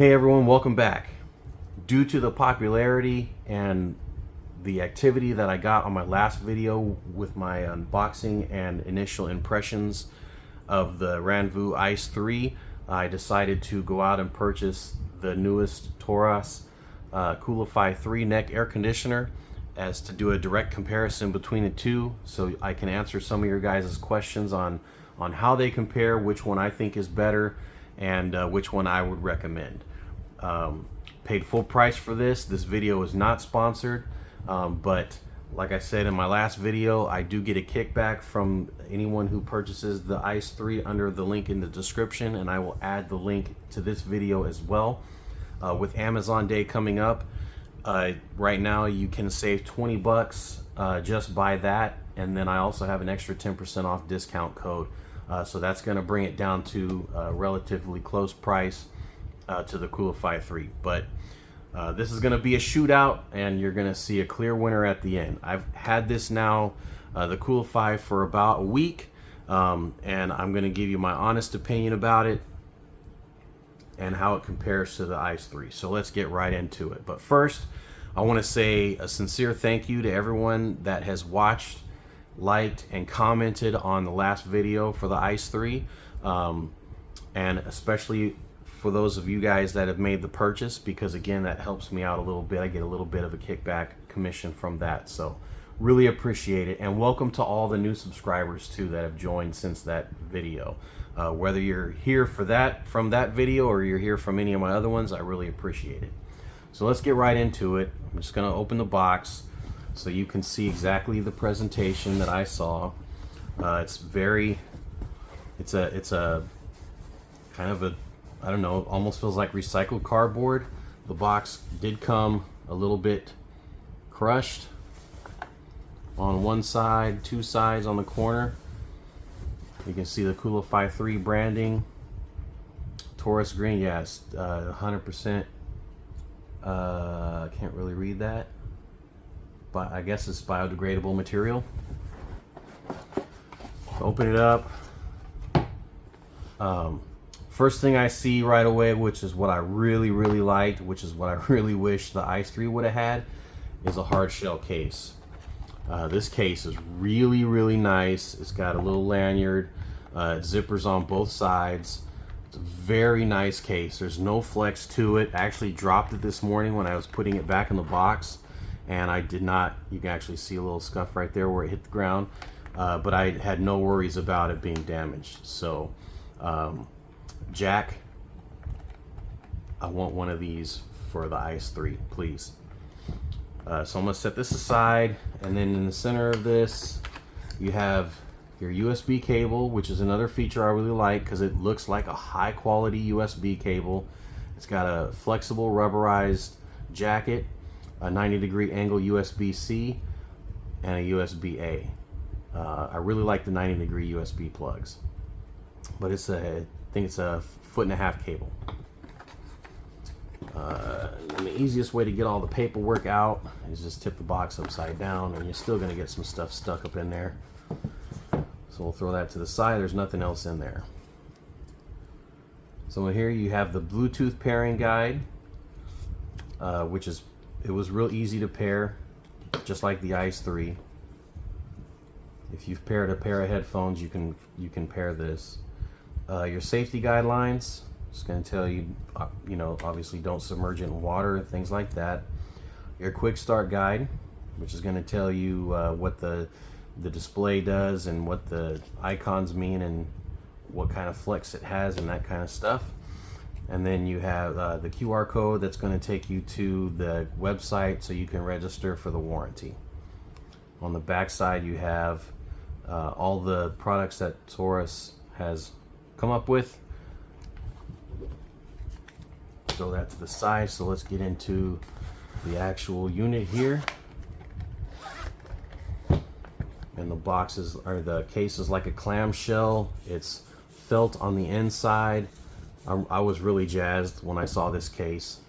Hey everyone, welcome back. Due to the popularity and the activity that I got on my last video with my unboxing and initial impressions of the Ranvoo Ice 3, I decided to go out and purchase the newest Torras Coolify 3 neck air conditioner as to do a direct comparison between the two, so I can answer some of your guys' questions on how they compare, which one I think is better, and which one I would recommend. Paid full price for this. This video is not sponsored, but like I said in my last video, I do get a kickback from anyone who purchases the Ice 3 under the link in the description, and I will add the link to this video as well. With Amazon Day coming up, right now you can save 20 bucks just by that, and then I also have an extra 10% off discount code, so that's going to bring it down to a relatively close price to the Coolify 3. But this is going to be a shootout, and you're going to see a clear winner at the end. I've had this now, the Coolify, for about a week, and I'm going to give you my honest opinion about it and how it compares to the Ice 3. So let's get right into it. But first, I want to say a sincere thank you to everyone that has watched, liked, and commented on the last video for the Ice 3, and especially for those of you guys that have made the purchase, because again, that helps me out a little bit. I get a little bit of a kickback commission from that, so really appreciate it. And welcome to all the new subscribers too that have joined since that video. Whether you're here for that, from that video, or you're here from any of my other ones, I really appreciate it. So let's get right into it. I'm just going to open the box so you can see exactly the presentation that I saw. It's a kind of a, I don't know, almost feels like recycled cardboard. The box did come a little bit crushed on one side, two sides on the corner. You can see the Coolify 3 branding, Torras green. Yes, 100%. Can't really read that, but I guess it's biodegradable material. Open it up. First thing I see right away, which is what I really liked, which is what I really wish the Ice 3 would have had, is a hard shell case. This case is really nice. It's got a little lanyard, zippers on both sides. It's a very nice case. There's no flex to it. I actually dropped it this morning when I was putting it back in the box, and I did not, you can actually see a little scuff right there where it hit the ground, but I had no worries about it being damaged. So Jack, I want one of these for the Ice 3, please. So I'm going to set this aside, and then in the center of this you have your USB cable, which is another feature I really like because it looks like a high quality USB cable. It's got a flexible rubberized jacket, a 90-degree angle USB-C, and a USB-A. I really like the 90-degree USB plugs, but it's I think it's a 1.5 foot cable. And the easiest way to get all the paperwork out is just tip the box upside down, and you're still going to get some stuff stuck up in there. So we'll throw that to the side. There's nothing else in there. So here you have the Bluetooth pairing guide, which is, it was real easy to pair, just like the Ice 3. If you've paired a pair of headphones, you can pair this. Your safety guidelines, just going to tell you, you know, obviously don't submerge it in water and things like that. Your quick start guide, which is going to tell you what the display does and what the icons mean and what kind of flex it has and that kind of stuff. And then you have the QR code that's going to take you to the website so you can register for the warranty. On the back side you have all the products that Torras has come up with. Throw that to the side. So let's get into the actual unit here. And the boxes, or the case, is like a clamshell. It's felt on the inside. I was really jazzed when I saw this case.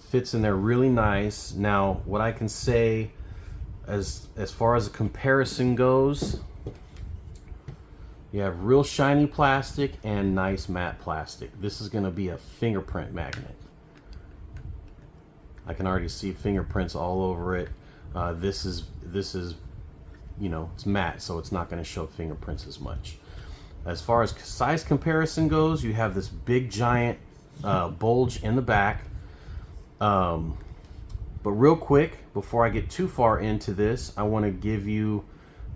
Fits in there really nice. Now, what I can say as far as a comparison goes You have real shiny plastic and nice matte plastic. This is going to be a fingerprint magnet. I can already see fingerprints all over it. This is, you know, it's matte, so it's not going to show fingerprints as much. As far as size comparison goes, you have this big giant bulge in the back. But real quick, before I get too far into this, I want to give you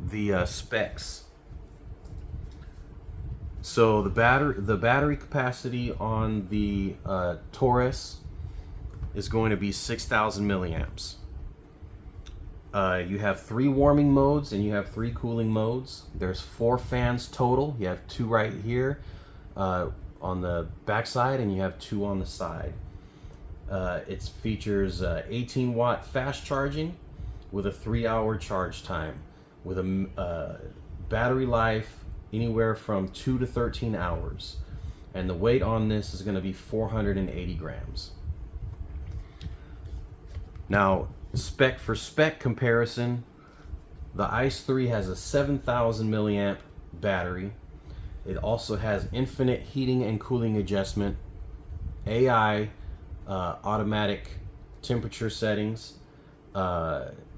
the specs. So the battery capacity on the Torras is going to be 6,000 milliamps. You have 3 warming modes and you have 3 cooling modes. There's 4 fans total. You have 2 right here on the back side, and you have 2 on the side. It features 18-watt fast charging with a 3-hour charge time, with a battery life anywhere from 2 to 13 hours. And the weight on this is going to be 480 grams. Now, spec for spec comparison, the Ice 3 has a 7,000 milliamp battery. It also has infinite heating and cooling adjustment, AI, automatic temperature settings.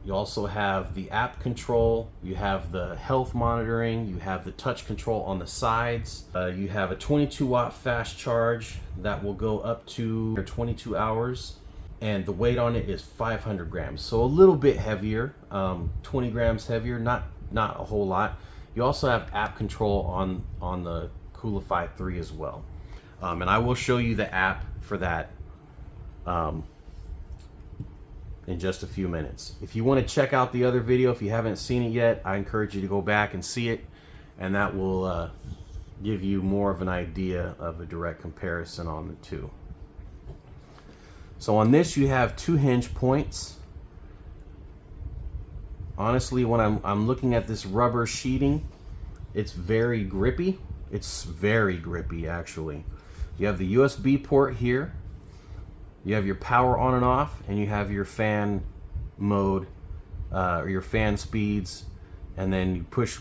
You also have the app control, you have the health monitoring, you have the touch control on the sides. You have a 22-watt fast charge that will go up to 22 hours. And the weight on it is 500 grams. So a little bit heavier, 20 grams heavier, not a whole lot. You also have app control on the Coolify 3 as well. And I will show you the app for that in just a few minutes. If you want to check out the other video, if you haven't seen it yet, I encourage you to go back and see it, and that will give you more of an idea of a direct comparison on the two. So on this, you have 2 hinge points. Honestly, when I'm looking at this rubber sheeting, it's very grippy. It's very grippy, actually. You have the USB port here. You have your power on and off, and you have your fan mode, or your fan speeds, and then you push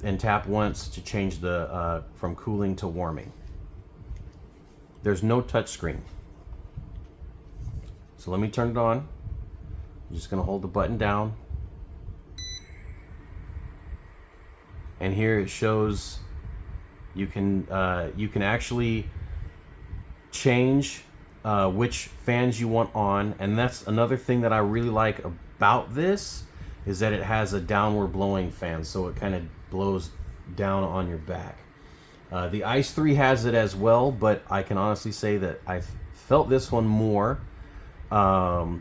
and tap once to change the from cooling to warming. There's no touch screen. So let me turn it on. I'm just gonna hold the button down. And here it shows you can actually change which fans you want on, and that's another thing that I really like about this, is that it has a downward blowing fan, so it kind of blows down on your back. The Ice 3 has it as well, but I can honestly say that I felt this one more. But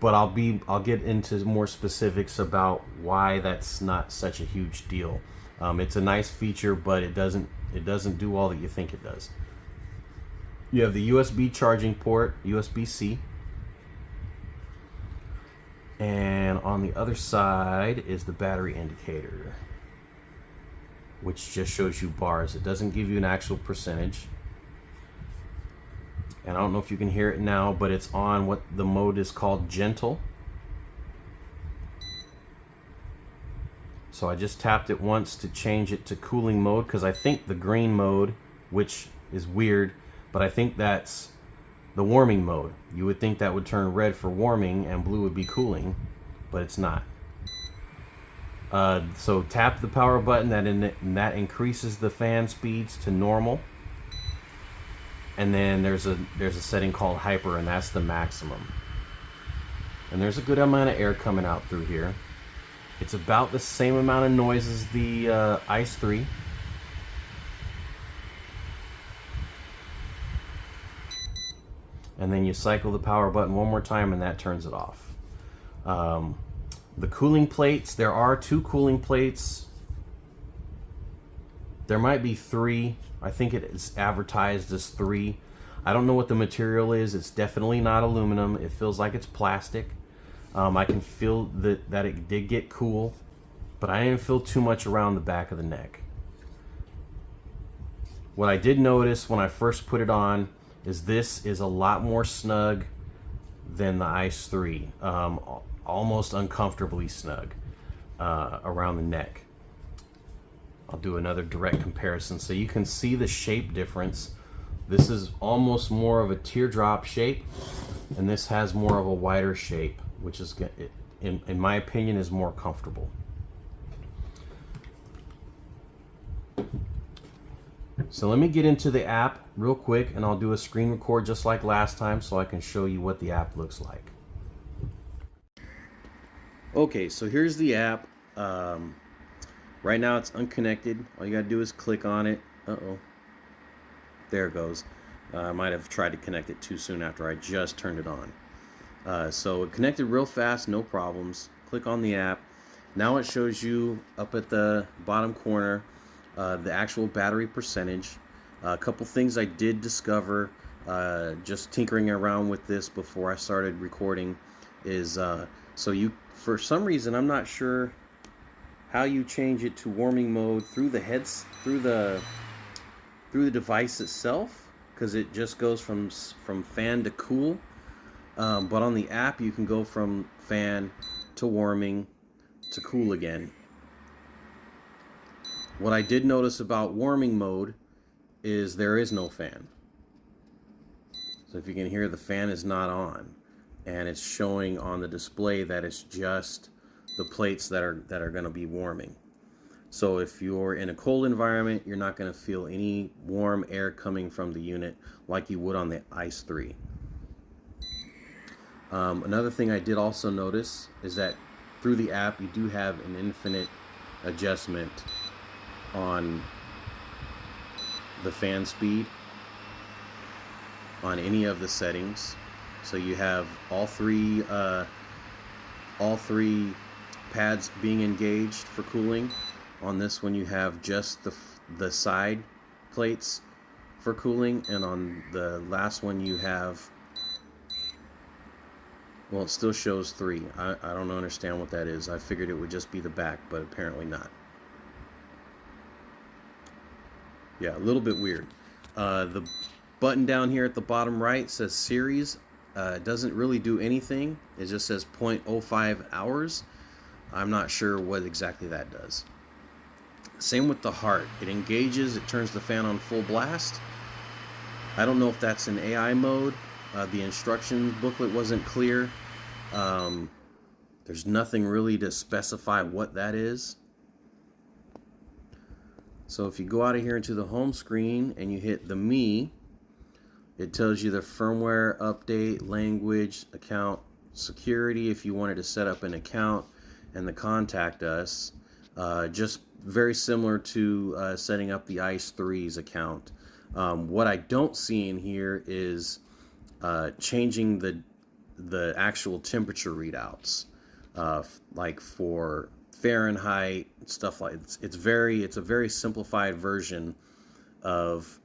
I'll get into more specifics about why that's not such a huge deal. It's a nice feature, but it doesn't do all that you think it does. You have the USB charging port, USB-C. And on the other side is the battery indicator, which just shows you bars. It doesn't give you an actual percentage. And I don't know if you can hear it now, but it's on what the mode is called gentle. So I just tapped it once to change it to cooling mode, because I think the green mode, which is weird, but I think that's the warming mode. You would think that would turn red for warming and blue would be cooling, but it's not. So tap the power button, that increases the fan speeds to normal. And then there's a setting called hyper, and that's the maximum. And there's a good amount of air coming out through here. It's about the same amount of noise as the Ice 3. And then you cycle the power button one more time, and that turns it off. The cooling plates, there are 2 cooling plates. There might be 3. I think it is advertised as 3. I don't know what the material is. It's definitely not aluminum. It feels like it's plastic. I can feel that it did get cool, but I didn't feel too much around the back of the neck. What I did notice when I first put it on is this is a lot more snug than the Ice 3. Almost uncomfortably snug around the neck. I'll do another direct comparison so you can see the shape difference. This is almost more of a teardrop shape, and this has more of a wider shape, which is, in my opinion, is more comfortable. So let me get into the app real quick, and I'll do a screen record just like last time so I can show you what the app looks like. Okay, so here's the app. Right now it's unconnected. All you gotta do is click on it. Uh-oh. There it goes. I might have tried to connect it too soon after I just turned it on. So it connected real fast, no problems. Click on the app. Now it shows you up at the bottom corner the actual battery percentage. A couple things I did discover just tinkering around with this before I started recording is so you, for some reason, I'm not sure how you change it to warming mode through the device itself, because it just goes from fan to cool. But on the app you can go from fan to warming to cool again. What I did notice about warming mode is there is no fan. So if you can hear, the fan is not on, and it's showing on the display that it's just the plates that are going to be warming. So if you're in a cold environment, you're not going to feel any warm air coming from the unit like you would on the Ice 3. Another thing I did also notice is that through the app you do have an infinite adjustment on the fan speed on any of the settings. So you have all three pads being engaged for cooling. On this one you have just the side plates for cooling, and on the last one you have, well, it still shows 3. I don't understand what that is. I figured it would just be the back, but apparently not. Yeah, a little bit weird. The button down here at the bottom right says series. It doesn't really do anything. It just says 0.05 hours. I'm not sure what exactly that does. Same with the heart. It engages, it turns the fan on full blast. I don't know if that's in AI mode. The instruction booklet wasn't clear. There's nothing really to specify what that is. So if you go out of here into the home screen and you hit the Me, it tells you the firmware update, language, account, security if you wanted to set up an account, and the contact us. Just very similar to setting up the Ice 3's account. What I don't see in here is changing the actual temperature readouts, like for Fahrenheit, stuff like it's a very simplified version of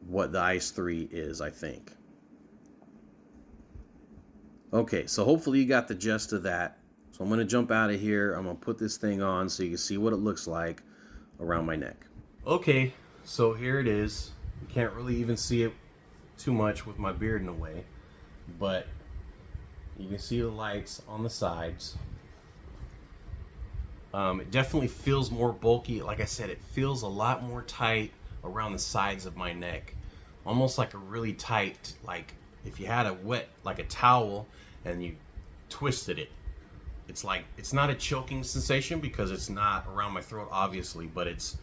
what the Ice 3 is, I think. Okay, so hopefully you got the gist of that. So I'm going to jump out of here. I'm going to put this thing on so you can see what it looks like around my neck. Okay, so here it is. You can't really even see it too much with my beard in the way, but you can see the lights on the sides. It definitely feels more bulky. Like I said, it feels a lot more tight around the sides of my neck. Almost like a really tight, like if you had like a towel and you twisted it. It's like, it's not a choking sensation because it's not around my throat, obviously, but it's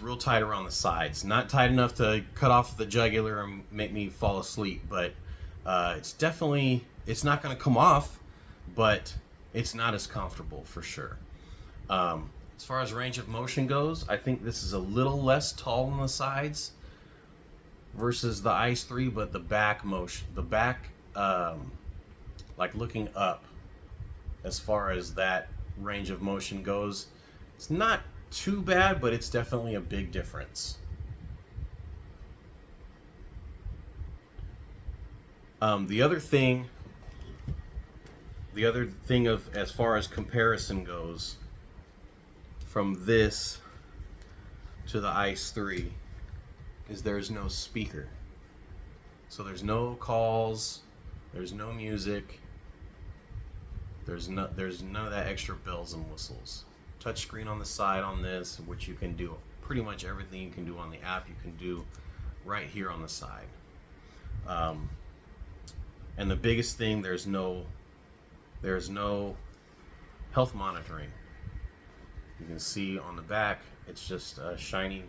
real tight around the sides. Not tight enough to cut off the jugular and make me fall asleep, but it's not going to come off, but it's not as comfortable for sure. As far as range of motion goes, I think this is a little less tall on the sides versus the Ice 3, but the back motion, like looking up, as far as that range of motion goes, it's not too bad, but it's definitely a big difference. The other thing of, as far as comparison goes, from this to the Ice 3, is there's no speaker. So there's no calls, there's no music, there's none of that extra bells and whistles. touchscreen on the side on this, which you can do pretty much everything you can do on the app, you can do right here on the side. And the biggest thing, there's no health monitoring. You can see on the back, it's just a shiny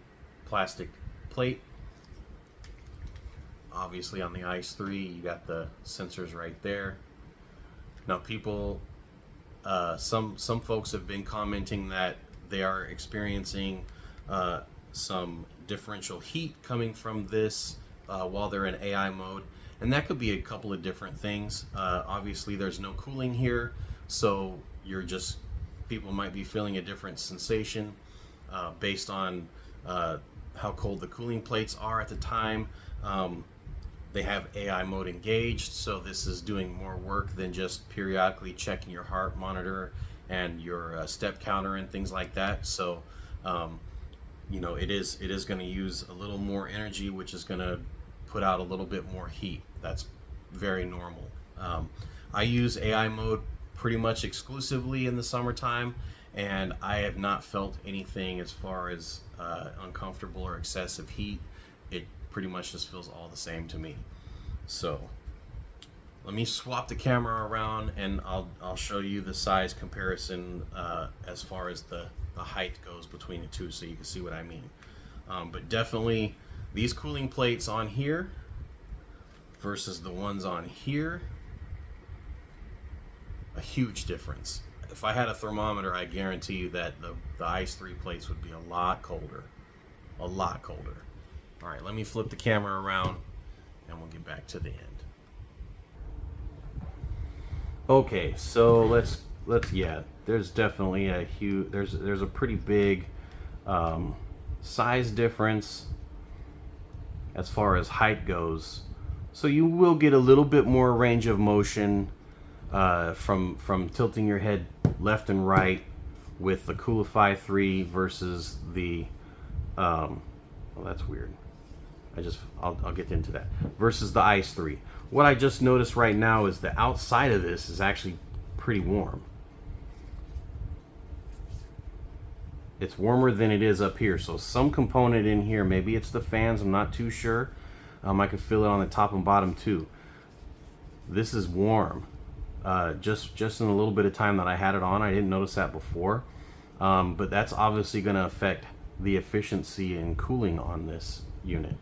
plastic plate. Obviously on the Ice 3, you got the sensors right there. Now people, some folks have been commenting that they are experiencing some differential heat coming from this while they're in AI mode. And that could be a couple of different things. Obviously there's no cooling here, so people might be feeling a different sensation based on how cold the cooling plates are at the time. They have AI mode engaged, so this is doing more work than just periodically checking your heart monitor and your step counter and things like that. So you know, it is going to use a little more energy, which is going to put out a little bit more heat. That's very normal. I use AI mode pretty much exclusively in the summertime, and I have not felt anything as far as uncomfortable or excessive heat. It pretty much just feels all the same to me. So let me swap the camera around and I'll show you the size comparison as far as the height goes between the two, so you can see what I mean. But definitely these cooling plates on here versus the ones on here, a huge difference. If I had a thermometer, I guarantee you that the Ice 3 plates would be a lot colder. A lot colder. All right, let me flip the camera around and we'll get back to the end. Okay, so let's yeah, there's definitely a huge, there's a pretty big size difference as far as height goes. So you will get a little bit more range of motion from tilting your head left and right with the Coolify 3 versus the well, that's weird. I'll get into that. Versus the Ice 3. What I just noticed right now is the outside of this is actually pretty warm. It's warmer than it is up here. So some component in here, maybe it's the fans, I'm not too sure. I can feel it on the top and bottom too. This is warm. Just in a little bit of time that I had it on, I didn't notice that before. But that's obviously going to affect the efficiency in cooling on this unit.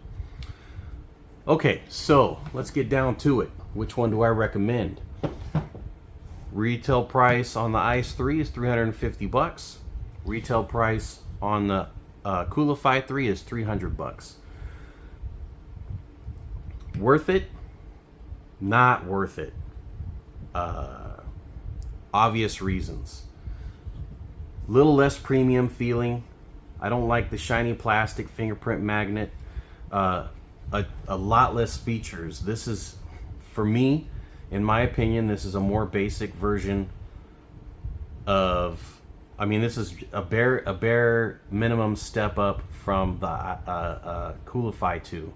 Okay, so let's get down to it. Which one do I recommend? Retail price on the Ice 3 is 350 bucks. Retail price on the Coolify 3 is 300 bucks. Worth it? Not worth it. Obvious reasons. Little less premium feeling. I don't like the shiny plastic fingerprint magnet. A lot less features. This is, for me, in my opinion, this is a more basic version of, I mean, this is a bare minimum step up from the Coolify 2.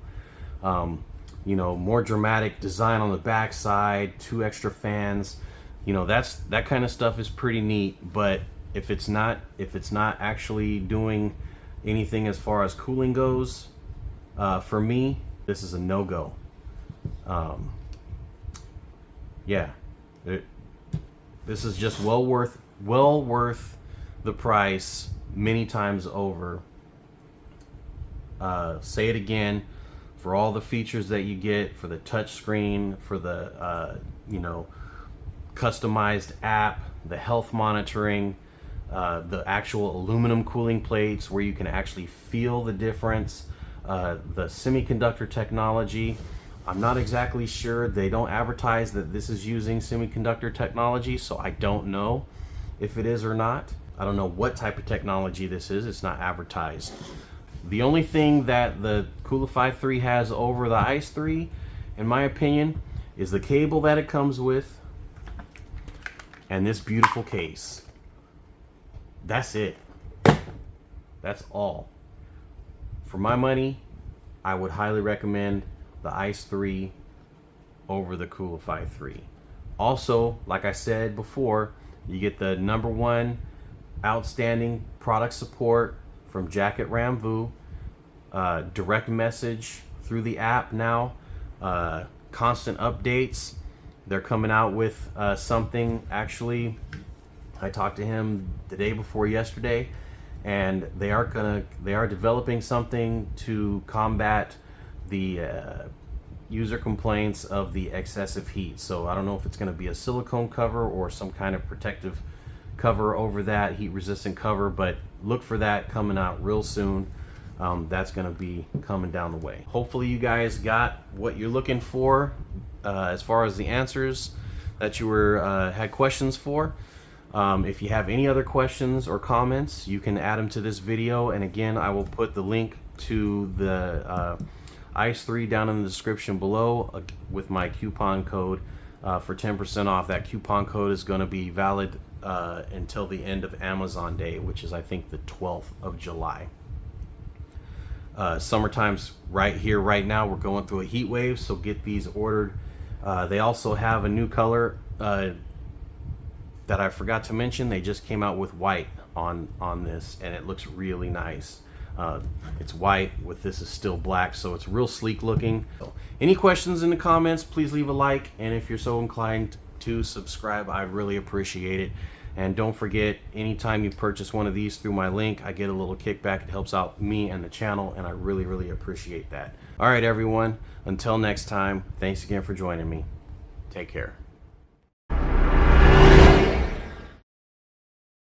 You know, more dramatic design on the back side, 2 extra fans. You know, that kind of stuff is pretty neat, but if it's not actually doing anything as far as cooling goes, for me, this is a no-go. Yeah, this is just well worth the price many times over. Say it again, for all the features that you get, for the touch screen, for the you know, customized app, the health monitoring, the actual aluminum cooling plates where you can actually feel the difference, the semiconductor technology. I'm not exactly sure. They don't advertise that this is using semiconductor technology, so I don't know if it is or not. I don't know what type of technology this is. It's not advertised. The only thing that the Coolify 3 has over the Ice 3, in my opinion, is the cable that it comes with and this beautiful case. That's it. That's all. For my money, I would highly recommend the Ice 3 over the Coolify 3. Also, like I said before, you get the #1 outstanding product support from Jack at Ranvoo, direct message through the app now, constant updates. They're coming out with something. Actually, I talked to him the day before yesterday, and they are developing something to combat the user complaints of the excessive heat. So I don't know if it's going to be a silicone cover or some kind of protective cover over that, heat resistant cover, but look for that coming out real soon. That's going to be coming down the way. Hopefully you guys got what you're looking for as far as the answers that you were had questions for. If you have any other questions or comments, you can add them to this video, and again, I will put the link to the Ice 3 down in the description below with my coupon code for 10% off. That coupon code is going to be valid until the end of Amazon Day, which is I think the 12th of July. Summertime's right here right now. We're going through a heat wave, so get these ordered. They also have a new color that I forgot to mention. They just came out with white on this, and it looks really nice. It's white with this is still black, so it's real sleek looking. So, any questions in the comments, please leave a like, and if you're so inclined to subscribe, I really appreciate it. And don't forget, anytime you purchase one of these through my link, I get a little kickback. It helps out me and the channel, and I really appreciate that. All right, everyone, until next time, thanks again for joining me. Take care.